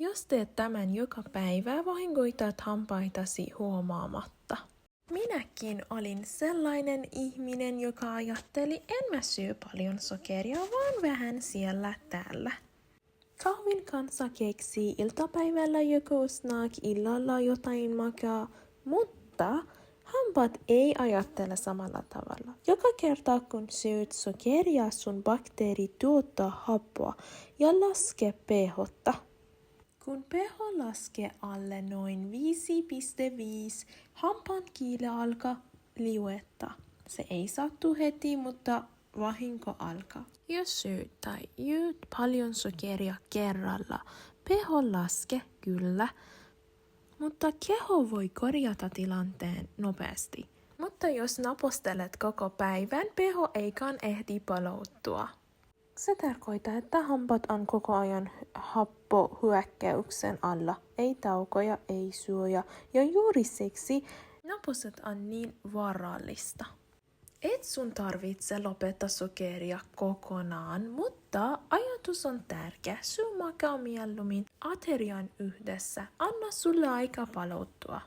Jos teet tämän joka päivä, vahingoitat hampaitasi huomaamatta. Minäkin olin sellainen ihminen, joka ajatteli, en mä syö paljon sokeria, vaan vähän siellä täällä. Kahvin kanssa keksii iltapäivällä joku snack, illalla jotain makaa, mutta hampaat ei ajattele samalla tavalla. Joka kerta kun syöt sokeria, sun bakteeri tuottaa happoa ja laskee pH:ta. Kun pH laskee alle noin 5,5, hampaan kiile alkaa liueta. Se ei sattu heti, mutta vahinko alkaa. Jos syöt tai juot paljon sokeria kerralla, pH laskee kyllä, mutta keho voi korjata tilanteen nopeasti. Mutta jos napostelet koko päivän, pH eikaan ehdi palautua. Se tarkoittaa, että hampaat on koko ajan happohyökkäyksen alla. Ei taukoja, ei syöjä. Ja juuri siksi napostet on niin vaarallista. Et sun tarvitse lopettaa sokeria kokonaan, mutta ajatus on tärkeä. Syö makaa mieluummin aterian yhdessä. Anna sulle aika palautua.